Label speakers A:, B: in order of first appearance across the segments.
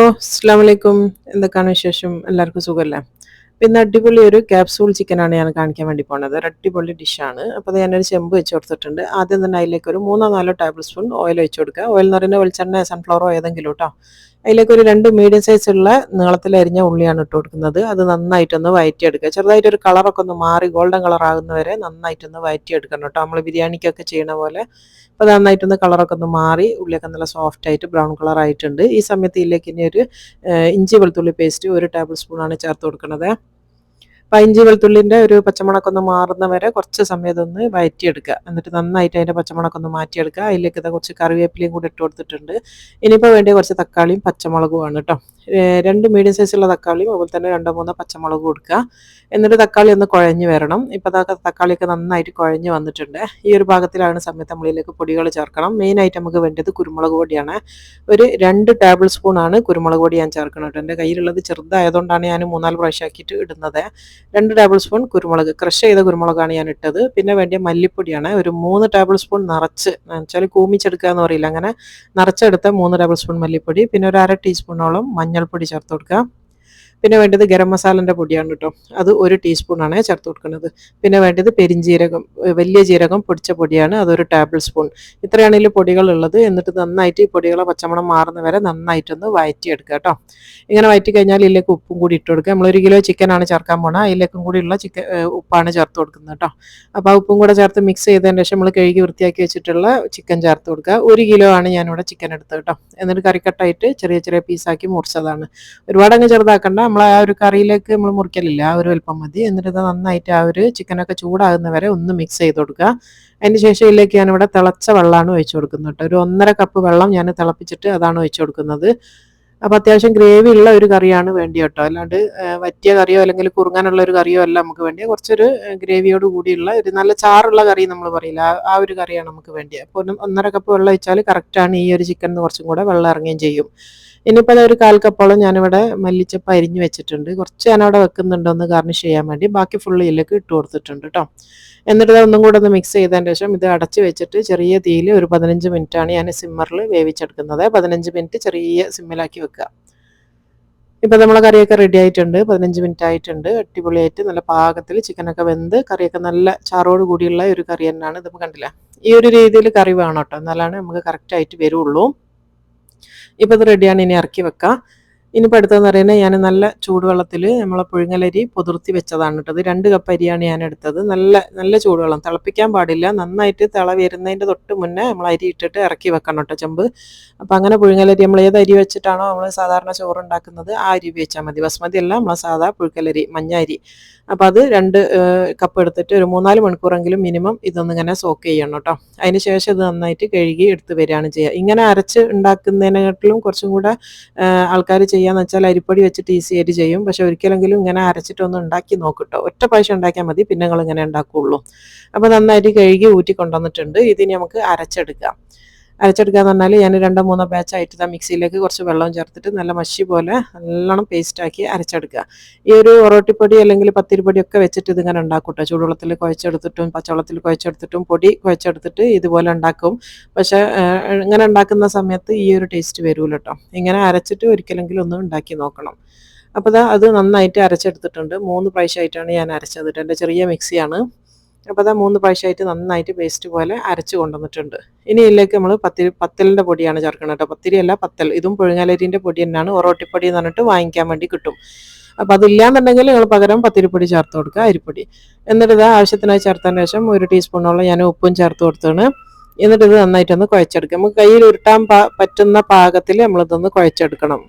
A: അസ്സലാമു അലൈക്കും. എന്തൊക്കെയാണ് വിശേഷം? എല്ലാവർക്കും സുഖമല്ലേ? പിന്നെ അടിപൊളി ഒരു ക്യാപ്സൂൾ ചിക്കനാണ് ഞാൻ കാണിക്കാൻ വേണ്ടി പോണത്. ഒരു അടിപൊളി ഡിഷാണ്. അപ്പോൾ അത് ഞാനൊരു ചെമ്പ് വെച്ച് കൊടുത്തിട്ടുണ്ട്. ആദ്യം തന്നെ അതിലേക്ക് ഒരു 3-4 ടേബിൾ സ്പൂൺ ഓയിൽ ഒഴിച്ച് കൊടുക്കുക. ഓയിൽ എന്ന് പറയുന്നത് വെളിച്ചെണ്ണ, സൺഫ്ലവറോ ഏതെങ്കിലും കേട്ടോ. അതിലേക്ക് ഒരു 2 മീഡിയം സൈസുള്ള നീളത്തിൽ അരിഞ്ഞ ഉള്ളിയാണ് ഇട്ട് കൊടുക്കുന്നത്. അത് നന്നായിട്ടൊന്ന് വഴറ്റിയെടുക്കുക. ചെറുതായിട്ടൊരു കളറൊക്കെ ഒന്ന് മാറി ഗോൾഡൻ കളർ ആകുന്നവരെ നന്നായിട്ടൊന്ന് വഴറ്റിയെടുക്കണം കേട്ടോ. നമ്മൾ ബിരിയാണിക്കൊക്കെ ചെയ്യണ പോലെ. അപ്പോൾ നന്നായിട്ടൊന്ന് കളറൊക്കെ ഒന്ന് മാറി ഉള്ളിയൊക്കെ നല്ല സോഫ്റ്റ് ആയിട്ട് ബ്രൗൺ കളർ ആയിട്ടുണ്ട്. ഈ സമയത്ത് ഇതിലേക്ക് ഇനി ഒരു ഇഞ്ചി വെളുത്തുള്ളി പേസ്റ്റ് 1 ടേബിൾ സ്പൂണാണ് ചേർത്ത് കൊടുക്കുന്നത്. അപ്പോൾ ഇഞ്ചി വെളുത്തുള്ളിൻ്റെ ഒരു പച്ചമുളകൊക്കെ ഒന്ന് മാറുന്ന വരെ കുറച്ച് സമയം ഇതൊന്ന് വഴറ്റിയെടുക്കുക. എന്നിട്ട് നന്നായിട്ട് അതിൻ്റെ പച്ചമുളകൊക്കെ ഒന്ന് മാറ്റിയെടുക്കുക. അതിലേക്ക് കുറച്ച് കറിവേപ്പിലയും കൂടി ഇട്ട് കൊടുത്തിട്ടുണ്ട്. ഇനിയിപ്പോൾ വേണ്ടിയ കുറച്ച് തക്കാളിയും പച്ചമുളകുമാണ് കേട്ടോ. 2 മീഡിയം സൈസുള്ള തക്കാളിയും അതുപോലെ തന്നെ 2-3 പച്ചമുളക് കൊടുക്കുക. എന്നിട്ട് തക്കാളി ഒന്ന് കുഴഞ്ഞ് വരണം. ഇപ്പോൾ തക്കാളിയൊക്കെ നന്നായിട്ട് കുഴഞ്ഞ് വന്നിട്ടുണ്ട്. ഈ ഒരു ഭാഗത്തിലാണ് സമയത്ത് നമ്മളിലേക്ക് പൊടികൾ ചേർക്കണം. മെയിനായിട്ട് നമുക്ക് വേണ്ടത് കുരുമുളക് പൊടിയാണ്. ഒരു 2 ടേബിൾ സ്പൂണാണ് കുരുമുളക് പൊടി ഞാൻ ചേർക്കണം കേട്ടോ. എൻ്റെ കയ്യിലുള്ളത് ചെറുതായതുകൊണ്ടാണ് ഞാൻ 3-4 പ്രാവശ്യമാക്കിയിട്ട് ഇടുന്നത്. 2 ടേബിൾ സ്പൂൺ കുരുമുളക്, ക്രഷ് ചെയ്ത കുരുമുളകാണ് ഞാൻ ഇട്ടത്. പിന്നെ വേണ്ടിയ മല്ലിപ്പൊടിയാണ് ഒരു 3 ടേബിൾ സ്പൂൺ നിറച്ച്, വെച്ചാൽ കൂമിച്ചെടുക്കുക എന്ന് പറയില്ല, അങ്ങനെ നിറച്ചെടുത്ത 3 ടേബിൾ സ്പൂൺ മല്ലിപ്പൊടി. പിന്നെ ഒരു 1/2 ടീസ്പൂണോളം മഞ്ഞൾപ്പൊടി ചേർത്ത് കൊടുക്കുക. പിന്നെ വേണ്ടത് ഗരം മസാലൻ്റെ പൊടിയാണ് കേട്ടോ. അത് 1 ടീസ്പൂണാണ് ചേർത്ത് കൊടുക്കുന്നത്. പിന്നെ വേണ്ടത് പെരിഞ്ജീരകം, വലിയ ജീരകം പൊടിച്ച പൊടിയാണ്, അതൊരു ടേബിൾ സ്പൂൺ. ഇത്രയാണ് ഇതിൽ പൊടികളുള്ളത്. എന്നിട്ട് നന്നായിട്ട് ഈ പൊടികളെ പച്ചമണം മാറുന്ന വരെ നന്നായിട്ടൊന്ന് വഴറ്റിയെടുക്കുക കേട്ടോ. ഇങ്ങനെ വഴറ്റി കഴിഞ്ഞാൽ ഇതിലേക്ക് ഉപ്പും കൂടി ഇട്ട് കൊടുക്കുക. നമ്മൾ 1 കിലോ ചിക്കനാണ് ചേർക്കാൻ പോണത്. അതിലേക്കും കൂടിയുള്ള ഉപ്പാണ് ചേർത്ത് കൊടുക്കുന്നത് കേട്ടോ. അപ്പോൾ ആ ഉപ്പും കൂടെ ചേർത്ത് മിക്സ് ചെയ്തതിന് ശേഷം നമ്മൾ കഴുകി വൃത്തിയാക്കി വെച്ചിട്ടുള്ള ചിക്കൻ ചേർത്ത് കൊടുക്കുക. 1 കിലോ ആണ് ഞാനിവിടെ ചിക്കൻ എടുത്തത് കേട്ടോ. എന്നിട്ട് കറിക്കട്ടായിട്ട് ചെറിയ ചെറിയ പീസാക്കി മുറിച്ചതാണ്. ഒരുപാട് അങ്ങ് ചെറുതാക്കണ്ട. നമ്മൾ ആ ഒരു കറിയിലേക്ക് നമ്മൾ മുറിക്കലില്ല, ആ ഒരു വലുപ്പം മതി. എന്നിട്ട് ഇത് നന്നായിട്ട് ആ ഒരു ചിക്കനൊക്കെ ചൂടാകുന്ന വരെ ഒന്ന് മിക്സ് ചെയ്ത് കൊടുക്കുക. അതിന് ശേഷം ഇതിലേക്ക് ഞാനിവിടെ തിളച്ച വെള്ളമാണ് ഒഴിച്ചു കൊടുക്കുന്നത് കേട്ടോ. ഒരു 1.5 കപ്പ് വെള്ളം ഞാൻ തിളപ്പിച്ചിട്ട് അതാണ് ഒഴിച്ചു കൊടുക്കുന്നത്. അപ്പോൾ അത്യാവശ്യം ഗ്രേവി ഉള്ള ഒരു കറിയാണ് വേണ്ടി കേട്ടോ. അല്ലാണ്ട് വറ്റിയ കറിയോ അല്ലെങ്കിൽ കുറുങ്ങാനുള്ള ഒരു കറിയോ അല്ല നമുക്ക് വേണ്ടി. കുറച്ചൊരു ഗ്രേവിയോട് കൂടിയുള്ള ഒരു നല്ല ചാറുള്ള കറി നമ്മൾ പറയില്ല, ആ ഒരു കറിയാണ് നമുക്ക് വേണ്ടി. അപ്പോൾ 1.5 കപ്പ് വെള്ളം ഒഴിച്ചാൽ കറക്റ്റാണ്. ഈ ഒരു ചിക്കനിൽ കുറച്ചും കൂടെ വെള്ളം ഇറങ്ങുകയും ചെയ്യും. ഇനിയിപ്പോൾ അതൊരു 1/4 കപ്പോളം ഞാനിവിടെ മല്ലിച്ചപ്പ് അരിഞ്ഞ് വെച്ചിട്ടുണ്ട്. കുറച്ച് ഞാനവിടെ വെക്കുന്നുണ്ട് ഒന്ന് ഗാർണിഷ് ചെയ്യാൻ വേണ്ടി. ബാക്കി ഫുള്ള് ഇതിലേക്ക് ഇട്ട് കൊടുത്തിട്ടുണ്ട് കേട്ടോ. എന്നിട്ട് ഇത് ഒന്നും കൂടെ ഒന്ന് മിക്സ് ചെയ്തതിന് ശേഷം ഇത് അടച്ച് വെച്ചിട്ട് ചെറിയ തീയിൽ ഒരു 15 മിനിറ്റാണ് ഞാൻ സിമ്മറിൽ വേവിച്ചെടുക്കുന്നത്. 15 മിനിറ്റ് ചെറിയ സിമ്മിലാക്കി വെക്കുക. ഇപ്പോൾ നമ്മളെ കറിയൊക്കെ റെഡി ആയിട്ടുണ്ട്. 15 മിനിറ്റ് ആയിട്ടുണ്ട്. അടിപൊളിയായിട്ട് നല്ല പാകത്തിൽ ചിക്കനൊക്കെ വെന്ത് കറിയൊക്കെ നല്ല ചാറോട് കൂടിയുള്ള ഒരു കറി തന്നെയാണ്. ഇതിപ്പോൾ കണ്ടില്ല, ഈ ഒരു രീതിയിൽ കറി വേണം കേട്ടോ, എന്നാലാണ് നമുക്ക് കറക്റ്റായിട്ട് വരുള്ളൂ. ഇപ്പോൾ ഇത് റെഡിയാണ്. ഇനി ഇറക്കി വെക്കാം. ഇനിയിപ്പോൾ അടുത്തതെന്ന് പറയുന്നത് ഞാൻ നല്ല ചൂടുവെള്ളത്തിൽ നമ്മളെ പുഴുങ്ങലരി പൊതിർത്തി വെച്ചതാണ് കേട്ടത്. 2 കപ്പ് അരിയാണ് ഞാൻ എടുത്തത്. നല്ല ചൂടുവെള്ളം, തിളപ്പിക്കാൻ പാടില്ല. നന്നായിട്ട് തിള വരുന്നതിൻ്റെ തൊട്ട് മുന്നേ നമ്മൾ അരി ഇട്ടിട്ട് ഇറക്കി വെക്കണം കേട്ടോ ചെമ്പ്. അപ്പോൾ അങ്ങനെ പുഴുങ്ങലരി നമ്മൾ ഏത് അരി വെച്ചിട്ടാണോ നമ്മൾ സാധാരണ ചോറ് ഉണ്ടാക്കുന്നത് ആ അരി ഉപയോഗിച്ചാൽ മതി. ബസ്മതി അല്ല, നമ്മൾ സാധാ പുഴുക്കലരി, മഞ്ഞ അരി. അപ്പോൾ അത് 2 കപ്പ് എടുത്തിട്ട് ഒരു 3-4 മണിക്കൂറെങ്കിലും മിനിമം ഇതൊന്നിങ്ങനെ സോക്ക് ചെയ്യണം കേട്ടോ. അതിന് ശേഷം ഇത് നന്നായിട്ട് കഴുകി എടുത്ത് വരികയാണ് ചെയ്യുക. ഇങ്ങനെ അരച്ച് ഉണ്ടാക്കുന്നതിനെക്കാട്ടിലും കുറച്ചും കൂടെ ആൾക്കാർ ചെയ്യാന്ന് വെച്ചാൽ അരിപ്പൊടി വെച്ചിട്ട് ഈസി ആയിട്ട് ചെയ്യും. പക്ഷെ ഒരിക്കലെങ്കിലും ഇങ്ങനെ അരച്ചിട്ടൊന്ന് ഉണ്ടാക്കി നോക്കിട്ടോ. ഒറ്റ പ്രാവശ്യം ഉണ്ടാക്കിയാൽ മതി, പിന്നെ നിങ്ങൾ ഇങ്ങനെ ഉണ്ടാക്കുകയുള്ളൂ. അപ്പോൾ നന്നായിട്ട് കഴുകി ഊറ്റി കൊണ്ടുവന്നിട്ടുണ്ട്. ഇതിന് നമുക്ക് അരച്ചെടുക്കാം. അരച്ചെടുക്കാന്ന് പറഞ്ഞാൽ ഞാൻ 2-3 ബാച്ചായിട്ട് ഇതാ മിക്സിയിലേക്ക് കുറച്ച് വെള്ളം ചേർത്തിട്ട് നല്ല മഷി പോലെ നല്ലോണം പേസ്റ്റാക്കി അരച്ചെടുക്കുക. ഈ ഒരു ഒറോട്ടിപ്പൊടി അല്ലെങ്കിൽ പത്തിരിപ്പൊടിയൊക്കെ വെച്ചിട്ട് ഇതിങ്ങനെ ഉണ്ടാക്കും കേട്ടോ. ചൂടുവെള്ളത്തിൽ കുഴച്ചെടുത്തിട്ടും പച്ചവെള്ളത്തിൽ കുഴച്ചെടുത്തിട്ടും പൊടി കുഴച്ചെടുത്തിട്ട് ഇതുപോലെ ഉണ്ടാക്കും. പക്ഷേ ഇങ്ങനെ ഉണ്ടാക്കുന്ന സമയത്ത് ഈ ഒരു ടേസ്റ്റ് വരൂല കേട്ടോ. ഇങ്ങനെ അരച്ചിട്ട് ഒരിക്കലെങ്കിലും ഒന്ന് ഉണ്ടാക്കി നോക്കണം. അപ്പോൾ അത് നന്നായിട്ട് അരച്ചെടുത്തിട്ടുണ്ട്. 3 പ്രാവശ്യമായിട്ടാണ് ഞാൻ അരച്ചത്. എൻ്റെ ചെറിയ മിക്സിയാണ്. അപ്പോൾ 3 പ്രാവശ്യമായിട്ട് നന്നായിട്ട് പേസ്റ്റ് പോലെ അരച്ച് കൊണ്ടുവന്നിട്ടുണ്ട്. ഇനി ഇതിലേക്ക് നമ്മൾ പത്തലിൻ്റെ പൊടിയാണ് ചേർക്കുന്നത് കേട്ടോ. പത്തിരിയല്ല, പത്തൽ. ഇതും പുഴുങ്ങലരിൻ്റെ പൊടി തന്നെയാണ്. ഒറോട്ടിപ്പൊടി എന്ന് പറഞ്ഞിട്ട് വാങ്ങിക്കാൻ വേണ്ടി കിട്ടും. അപ്പോൾ അതില്ലാന്നുണ്ടെങ്കിൽ നിങ്ങൾ പകരം പത്തിരിപ്പൊടി ചേർത്ത് കൊടുക്കുക, അരിപ്പൊടി. എന്നിട്ട് ഇത് ആവശ്യത്തിനായി ചേർത്തതിന് ശേഷം 1 ടീസ്പൂണോളം ഞാൻ ഉപ്പും ചേർത്ത് കൊടുത്താണ്. എന്നിട്ട് ഇത് നന്നായിട്ടൊന്ന് കുഴച്ചെടുക്കുക. നമുക്ക് കയ്യിൽ ഉരുട്ടാൻ പറ്റുന്ന പാകത്തിൽ നമ്മളിതൊന്ന് കുഴച്ചെടുക്കണം.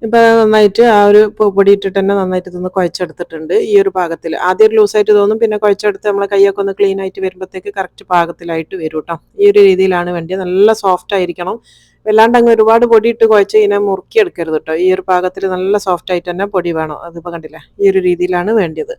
A: ഇപ്പോൾ നന്നായിട്ട് ആ ഒരു പൊടി ഇട്ടിട്ട് തന്നെ നന്നായിട്ട് ഇതൊന്ന് കുഴച്ചെടുത്തിട്ടുണ്ട്. ഈ ഒരു പാകത്തിൽ ആദ്യം ഒരു ലൂസായിട്ട് തോന്നും, പിന്നെ കുഴച്ചെടുത്ത് നമ്മളെ കൈയൊക്കെ ഒന്ന് ക്ലീൻ ആയിട്ട് വരുമ്പോഴത്തേക്ക് കറക്റ്റ് പാകത്തിലായിട്ട് വരും കേട്ടോ. ഈ ഒരു രീതിയിലാണ് വേണ്ടത്. നല്ല സോഫ്റ്റ് ആയിരിക്കണം. വല്ലാണ്ട് അങ്ങ് ഒരുപാട് പൊടി ഇട്ട് കുഴച്ച് ഇതിനെ മുറുക്കിയെടുക്കരുത് കേട്ടോ. ഈ ഒരു പാകത്തിൽ നല്ല സോഫ്റ്റ് ആയിട്ട് തന്നെ പൊടി വേണം. അതിപ്പോൾ കണ്ടില്ലേ, ഈ ഒരു രീതിയിലാണ് വേണ്ടത്.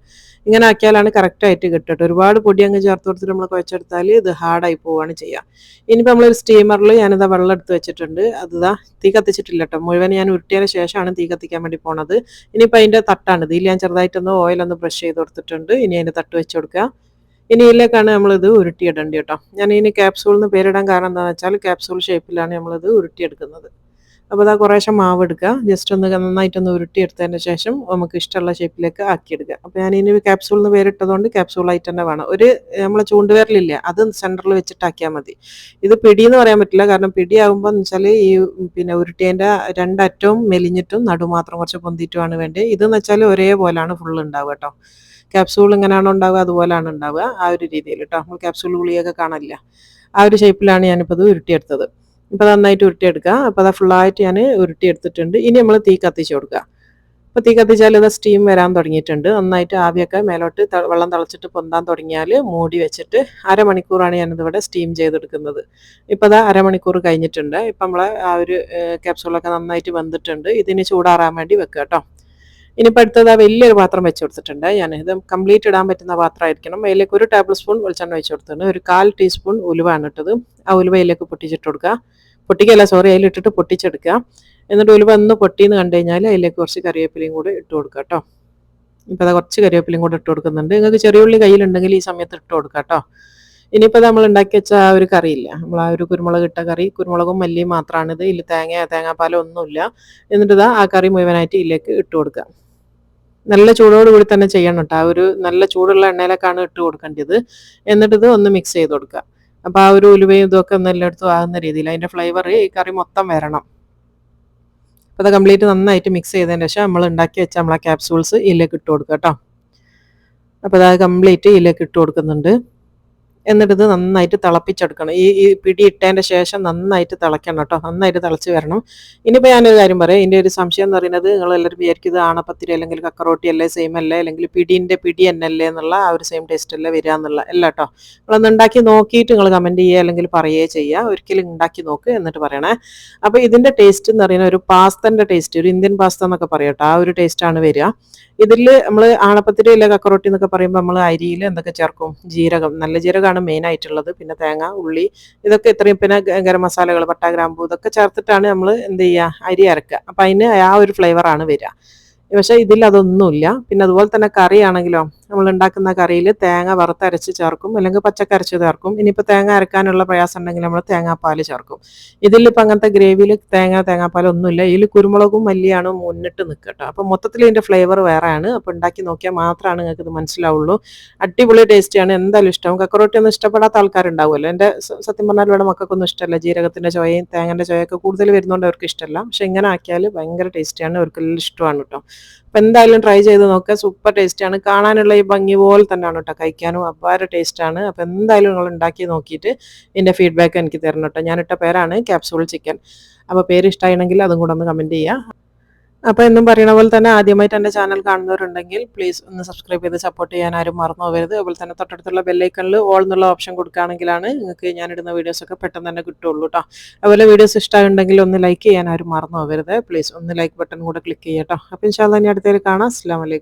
A: ഇങ്ങനെ ആക്കിയാലാണ് കറക്റ്റായിട്ട് കിട്ടും. ഒരുപാട് പൊടി അങ്ങ് ചേർത്ത് കൊടുത്തിട്ട് നമ്മൾ കുഴച്ചെടുത്താൽ ഇത് ഹാർഡായി പോവുകയാണ് ചെയ്യുക. ഇനിയിപ്പോൾ നമ്മളൊരു സ്റ്റീമറിൽ ഞാനിതാ വെള്ളം എടുത്ത് വെച്ചിട്ടുണ്ട്. അതിതാ തീ കത്തിച്ചിട്ടില്ല കേട്ടോ. മുഴുവൻ ഞാൻ ഉരുട്ടിയതിന് ശേഷമാണ് തീ കത്തിക്കാൻ വേണ്ടി പോണത്. ഇനിയിപ്പോൾ അതിൻ്റെ തട്ടാണ്. ഇതിൽ ഞാൻ ചെറുതായിട്ടൊന്ന് ഓയിലൊന്ന് ബ്രഷ് ചെയ്ത് കൊടുത്തിട്ടുണ്ട്. ഇനി അതിൻ്റെ തട്ട് വെച്ച് കൊടുക്കുക. ഇനി ഇതിലേക്കാണ് നമ്മളിത് ഉരുട്ടിയിടേണ്ടത് കേട്ടോ. ഞാൻ ഇതിന് ക്യാപ്സൂൾ എന്ന് പേരിടാൻ കാരണം എന്താണെന്ന് വെച്ചാൽ ക്യാപ്സൂൾ ഷേപ്പിലാണ് നമ്മളിത് ഉരുട്ടിയെടുക്കുന്നത്. അപ്പോൾ അതാ കുറേശ്ശെ മാവ് എടുക്കുക, ജസ്റ്റ് ഒന്ന് നന്നായിട്ടൊന്ന് ഉരുട്ടിയെടുത്തതിന് ശേഷം നമുക്ക് ഇഷ്ടമുള്ള ഷേപ്പിലേക്ക് ആക്കിയെടുക്കുക. അപ്പോൾ ഞാൻ ഇനി ക്യാപ്സൂൾ എന്ന് പേരിട്ടതുകൊണ്ട് ക്യാപ്സൂളായിട്ട് തന്നെ വേണം. ഒരു നമ്മളെ ചൂണ്ടുവിരലില്ലേ, അത് സെൻറ്ററിൽ വെച്ചിട്ടാക്കിയാൽ മതി. ഇത് പിടി എന്ന് പറയാൻ പറ്റില്ല, കാരണം പിടിയാകുമ്പോൾ എന്ന് വെച്ചാൽ ഈ പിന്നെ ഉരുട്ടിയതിൻ്റെ രണ്ടറ്റവും മെലിഞ്ഞിട്ടും നടുമാത്രം കുറച്ച് പൊന്തിയിട്ടുമാണ് വേണ്ടത്. ഇതെന്ന് വെച്ചാൽ ഒരേപോലെയാണ് ഫുള്ള് ഉണ്ടാവുക കേട്ടോ. ക്യാപ്സൂൾ എങ്ങനെയാണോ ഉണ്ടാവുക അതുപോലെയാണ് ഉണ്ടാവുക, ആ ഒരു രീതിയിൽ കേട്ടോ. നമ്മൾ ക്യാപ്സൂൾ ഗുളിയൊക്കെ കാണില്ല, ആ ഒരു ഷേപ്പിലാണ് ഞാനിപ്പോൾ ഇത് ഉരുട്ടിയെടുത്തത്. ഇപ്പോൾ നന്നായിട്ട് ഉരുട്ടിയെടുക്കുക. അപ്പോൾ അത് ഫുള്ളായിട്ട് ഞാൻ ഉരുട്ടിയെടുത്തിട്ടുണ്ട്. ഇനി നമ്മൾ തീ കത്തിച്ച് കൊടുക്കുക. അപ്പോൾ തീ കത്തിച്ചാൽ ഇത് സ്റ്റീം വരാൻ തുടങ്ങിയിട്ടുണ്ട്. നന്നായിട്ട് ആവിയൊക്കെ മേലോട്ട് വെള്ളം തിളച്ചിട്ട് പൊന്താൻ തുടങ്ങിയാൽ മൂടി വെച്ചിട്ട് അരമണിക്കൂറാണ് ഞാനിതിവിടെ സ്റ്റീം ചെയ്തെടുക്കുന്നത്. ഇപ്പോൾ അത് അരമണിക്കൂർ കഴിഞ്ഞിട്ടുണ്ട്. ഇപ്പം നമ്മളെ ആ ഒരു ക്യാപ്സൂളൊക്കെ നന്നായിട്ട് വെന്തിട്ടുണ്ട്. ഇതിന് ചൂടാറാൻ വേണ്ടി വെക്കുക കേട്ടോ. ഇനിയിപ്പോൾ അടുത്തത് ആ വലിയൊരു പാത്രം വെച്ച് കൊടുത്തിട്ടുണ്ട് ഞാൻ. ഇത് കംപ്ലീറ്റ് ഇടാൻ പറ്റുന്ന പാത്രമായിരിക്കണം. അതിലേക്ക് 1 ടേബിൾ സ്പൂൺ വെളിച്ചെണ്ണ വെച്ച് കൊടുത്തിട്ടുണ്ട്. ഒരു 1/4 ടീസ്പൂൺ ഉലുവാണ് ഇട്ടത്. ആ ഉലുവ അതിലേക്ക് പൊട്ടിച്ചിട്ട് കൊടുക്കുക. പൊട്ടിക്കല്ല, സോറി, അതിലിട്ടിട്ട് പൊട്ടിച്ചെടുക്കുക. എന്നിട്ട് ഉലുവ ഒന്ന് പൊട്ടിയെന്ന് കണ്ടു കഴിഞ്ഞാൽ അതിലേക്ക് കുറച്ച് കറിവേപ്പിലയും കൂടി ഇട്ട് കൊടുക്കുക കേട്ടോ. ഇപ്പോൾ അത് കുറച്ച് കറിവേപ്പിലയും കൂടി ഇട്ട് കൊടുക്കുന്നുണ്ട്. നിങ്ങൾക്ക് ചെറിയ ഉള്ളി കയ്യിലുണ്ടെങ്കിൽ ഈ സമയത്ത് ഇട്ട് കൊടുക്കുക കേട്ടോ. ഇനിയിപ്പോൾ നമ്മൾ ഉണ്ടാക്കി വെച്ച ആ ഒരു കറിയില്ല, നമ്മൾ ആ ഒരു കുരുമുളക് ഇട്ട കറി, കുരുമുളകും മല്ലിയും മാത്രമാണിത്, ഇതിൽ തേങ്ങാപ്പാലോ ഒന്നുമില്ല. എന്നിട്ട് ഇതാ ആ കറി മുഴുവനായിട്ട് ഇതിലേക്ക് ഇട്ട് കൊടുക്കുക. നല്ല ചൂടോട് കൂടി തന്നെ ചെയ്യണം കേട്ടോ. ആ ഒരു നല്ല ചൂടുള്ള എണ്ണയിലേക്കാണ് ഇട്ട് കൊടുക്കേണ്ടത്. എന്നിട്ട് ഇത് ഒന്ന് മിക്സ് ചെയ്ത് കൊടുക്കുക. അപ്പോൾ ആ ഒരു ഉലുവയും ഇതൊക്കെ ഒന്ന് എല്ലായിടത്തും ആകുന്ന രീതിയിൽ അതിൻ്റെ ഫ്ലേവർ ഈ കറി മൊത്തം വരണം. അപ്പോൾ അത് കംപ്ലീറ്റ് നന്നായിട്ട് മിക്സ് ചെയ്തതിന് ശേഷം നമ്മൾ ഉണ്ടാക്കി വെച്ച നമ്മളെ ക്യാപ്സൂൾസ് ഇതിലേക്ക് ഇട്ട് കൊടുക്കുക കേട്ടോ. അപ്പോൾ അത് കംപ്ലീറ്റ് ഇതിലേക്ക് ഇട്ട് കൊടുക്കുന്നുണ്ട്. എന്നിട്ട് ഇത് നന്നായിട്ട് തിളപ്പിച്ചെടുക്കണം. ഈ പിടി ഇട്ടതിൻ്റെ ശേഷം നന്നായിട്ട് തിളയ്ക്കണം കേട്ടോ. നന്നായിട്ട് തിളച്ച് വരണം. ഇനിയിപ്പോൾ ഞാനൊരു കാര്യം പറയാം. ഇതിൻ്റെ ഒരു സംശയം എന്ന് പറയുന്നത്, നിങ്ങളെല്ലാവരും വിചാരിക്കും ഇത് ആണപ്പത്തിരി അല്ലെങ്കിൽ കക്കറോട്ടി അല്ലേ, സെയിം അല്ലേ, അല്ലെങ്കിൽ പിടീൻ്റെ പിടി എന്നല്ലേ എന്നുള്ള ആ ഒരു സെയിം ടേസ്റ്റ് അല്ലേ വരിക എന്നുള്ള അല്ല കേട്ടോ. നിങ്ങളൊന്ന് ഉണ്ടാക്കി നോക്കിയിട്ട് നിങ്ങൾ കമൻറ്റ് ചെയ്യുക അല്ലെങ്കിൽ പറയുകയോ ചെയ്യുക. ഒരിക്കലും ഉണ്ടാക്കി നോക്ക് എന്നിട്ട് പറയണേ. അപ്പോൾ ഇതിൻ്റെ ടേസ്റ്റ് എന്ന് പറയുന്നത് ഒരു പാസ്തൻ്റെ ടേസ്റ്റ്, ഒരു ഇന്ത്യൻ പാസ്ത എന്നൊക്കെ പറയാം കേട്ടോ. ആ ഒരു ടേസ്റ്റാണ് വരിക. ഇതിൽ നമ്മൾ ആണപ്പത്തിരി അല്ലെ കക്കറോട്ടി എന്നൊക്കെ പറയുമ്പോൾ നമ്മൾ അരിയിൽ എന്തൊക്കെ ചേർക്കും? ജീരകം, നല്ല ജീരകമാണ് മെയിൻ ആയിട്ടുള്ളത്. പിന്നെ തേങ്ങ, ഉള്ളി, ഇതൊക്കെ ഇത്രയും, പിന്നെ ഗരം മസാലകൾ, പട്ട, ഗ്രാമ്പൂ, ഇതൊക്കെ ചേർത്തിട്ടാണ് നമ്മൾ എന്ത് ചെയ്യുക, അരി അരക്കുക. അപ്പം അതിന് ആ ഒരു ഫ്ലേവറാണ് വരിക. പക്ഷേ ഇതിൽ അതൊന്നുമില്ല. പിന്നെ അതുപോലെ തന്നെ കറി ആണെങ്കിലോ, നമ്മൾ ഉണ്ടാക്കുന്ന കറിയിൽ തേങ്ങ വറുത്തരച്ച് ചേർക്കും, അല്ലെങ്കിൽ പച്ചക്കരച്ച് ചേർക്കും. ഇനിയിപ്പോൾ തേങ്ങ അരക്കാനുള്ള പ്രയാസം ഉണ്ടെങ്കിൽ നമ്മൾ തേങ്ങാപ്പാൽ ചേർക്കും. ഇതിലിപ്പോൾ അങ്ങനത്തെ ഗ്രേവിയിൽ തേങ്ങാപ്പാൽ ഒന്നുമില്ല. ഇതിൽ കുരുമുളകും മല്ലിയാണ് മുന്നിട്ട് നിൽക്കട്ടോ. അപ്പോൾ മൊത്തത്തിൽ ഇതിൻ്റെ ഫ്ലേവർ വേറെയാണ്. അപ്പോൾ ഉണ്ടാക്കി നോക്കിയാൽ മാത്രമാണ് നിങ്ങൾക്ക് ഇത് മനസ്സിലാവുള്ളൂ. അടിപൊളി ടേസ്റ്റിയാണ്, എന്തായാലും ഇഷ്ടം. കക്കറോട്ടി ഒന്നും ഇഷ്ടപ്പെടാത്ത ആൾക്കാരുണ്ടാവുമല്ലോ. എൻ്റെ സത്യം പറഞ്ഞാൽ ഇവിടെ മക്കൾക്കൊന്നും ഇഷ്ടമല്ല. ജീരകത്തിൻ്റെ ചൊയയും തേങ്ങൻ്റെ ചൊയൊക്കെ കൂടുതൽ വരുന്നതുകൊണ്ട് അവർക്ക് ഇഷ്ടമല്ല. പക്ഷേ ഇങ്ങനെ ആക്കിയാൽ ഭയങ്കര ടേസ്റ്റിയാണ്, അവർക്കെല്ലാം ഇഷ്ടമാണ് കേട്ടോ. അപ്പം എന്തായാലും ട്രൈ ചെയ്ത് നോക്കുക. സൂപ്പർ ടേസ്റ്റാണ്. കാണാനുള്ള ഈ ഭംഗി പോലെ തന്നെയാണ് കേട്ടോ, കഴിക്കാനും അപാര ടേസ്റ്റാണ്. അപ്പോൾ എന്തായാലും നിങ്ങൾ ഉണ്ടാക്കി നോക്കിയിട്ട് ഇതിൻ്റെ ഫീഡ്ബാക്ക് എനിക്ക് തരണം കേട്ടോ. ഞാനിട്ട പേരാണ് ക്യാപ്സൂൾ ചിക്കൻ. അപ്പോൾ പേര് ഇഷ്ടമാണെങ്കിൽ അതും കൂടെ ഒന്ന് കമൻറ്റ് ചെയ്യുക. അപ്പോൾ എന്നും പറയുന്ന പോലെ തന്നെ ആദ്യമായിട്ട് എൻ്റെ ചാനൽ കാണുന്നവരുണ്ടെങ്കിൽ പ്ലീസ് ഒന്ന് സബ്സ്ക്രൈബ് ചെയ്ത് സപ്പോർട്ട് ചെയ്യാൻ ആരും മറന്നു പോകരുത്. അതുപോലെ തന്നെ തൊട്ടടുത്തുള്ള ബെല്ലൈക്കണിൽ ഓൾ എന്നുള്ള ഓപ്ഷൻ കൊടുക്കുകയാണെങ്കിലാണ് നിങ്ങൾക്ക് ഞാനിടുന്ന വീഡിയോസൊക്കെ പെട്ടെന്ന് തന്നെ കിട്ടുള്ളൂ കേട്ടോ. അതുപോലെ വീഡിയോസ് ഇഷ്ടമായിട്ടുണ്ടെങ്കിൽ ഒന്ന് ലൈക്ക് ചെയ്യാൻ ആരും മറന്നു പോകരുത്. പ്ലീസ് ഒന്ന് ലൈക്ക് ബട്ടൺ കൂടെ ക്ലിക്ക് ചെയ്യാം കേട്ടോ. അപ്പോൾ ഇൻഷാല്ലാ ഇനി അടുത്തേക്ക് കാണാം. അസ്സലാമു അലൈക്കും.